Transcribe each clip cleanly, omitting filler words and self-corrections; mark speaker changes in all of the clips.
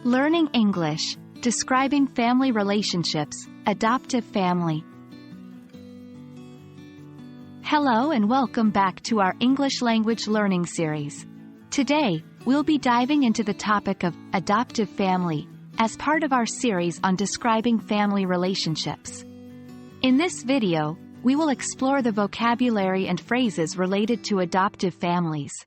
Speaker 1: Learning English, describing family relationships, adoptive family. Hello and welcome back to our English language learning series. Today, we'll be diving into the topic of adoptive family as part of our series on describing family relationships. In this video, we will explore the vocabulary and phrases related to adoptive families.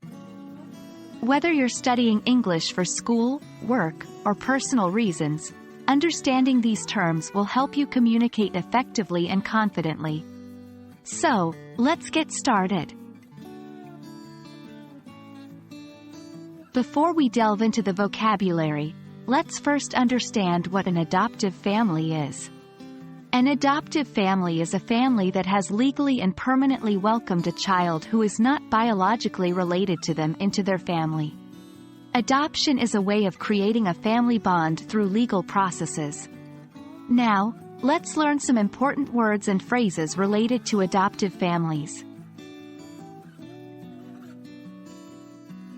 Speaker 1: Whether you're studying English for school, work, or personal reasons, understanding these terms will help you communicate effectively and confidently. So, let's get started. Before we delve into the vocabulary, let's first understand what an adoptive family is. An adoptive family is a family that has legally and permanently welcomed a child who is not biologically related to them into their family. Adoption is a way of creating a family bond through legal processes. Now, let's learn some important words and phrases related to adoptive families.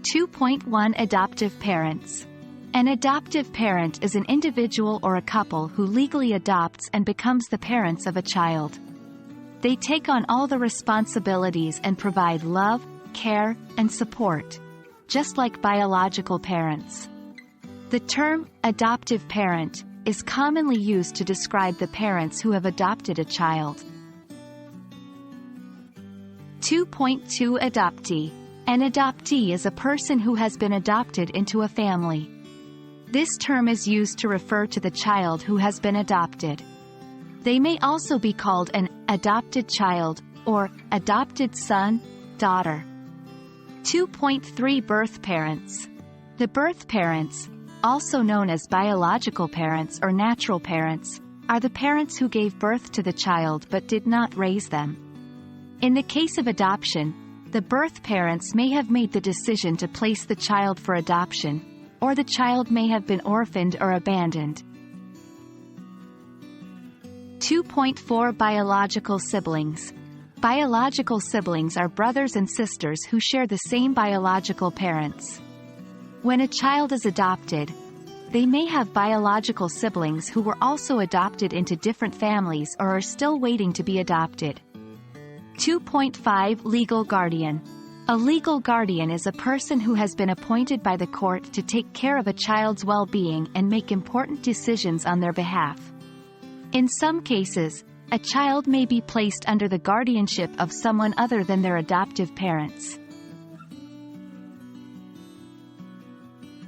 Speaker 1: 2.1 Adoptive parents. An adoptive parent is an individual or a couple who legally adopts and becomes the parents of a child. They take on all the responsibilities and provide love, care, and support, just like biological parents. The term, adoptive parent, is commonly used to describe the parents who have adopted a child. 2.2 Adoptee. An adoptee is a person who has been adopted into a family. This term is used to refer to the child who has been adopted. They may also be called an adopted child or adopted son, daughter. 2.3 Birth parents. The birth parents, also known as biological parents or natural parents, are the parents who gave birth to the child but did not raise them. In the case of adoption, the birth parents may have made the decision to place the child for adoption, or the child may have been orphaned or abandoned. 2.4 Biological siblings. Biological siblings are brothers and sisters who share the same biological parents. When a child is adopted, they may have biological siblings who were also adopted into different families or are still waiting to be adopted. 2.5 Legal guardian. A legal guardian is a person who has been appointed by the court to take care of a child's well-being and make important decisions on their behalf. In some cases, a child may be placed under the guardianship of someone other than their adoptive parents.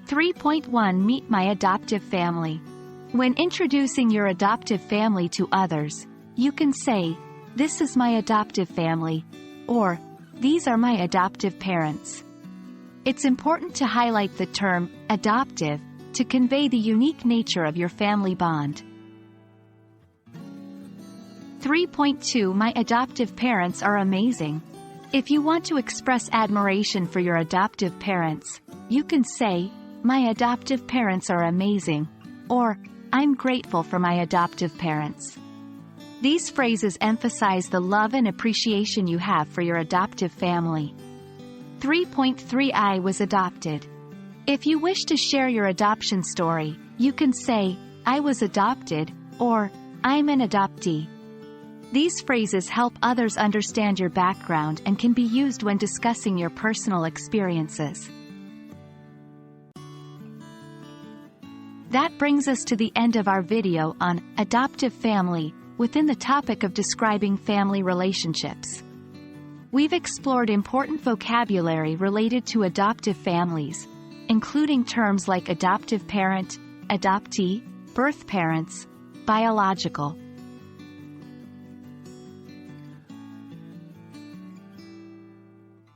Speaker 1: 3.1 Meet my adoptive family. When introducing your adoptive family to others, you can say, "This is my adoptive family," or "These are my adoptive parents." It's important to highlight the term, adoptive, to convey the unique nature of your family bond. 3.2 My adoptive parents are amazing. If you want to express admiration for your adoptive parents, you can say, "My adoptive parents are amazing," or "I'm grateful for my adoptive parents." These phrases emphasize the love and appreciation you have for your adoptive family. 3.3 I was adopted. If you wish to share your adoption story, you can say, "I was adopted," or "I'm an adoptee." These phrases help others understand your background and can be used when discussing your personal experiences. That brings us to the end of our video on adoptive family, within the topic of describing family relationships. We've explored important vocabulary related to adoptive families, including terms like adoptive parent, adoptee, birth parents, biological,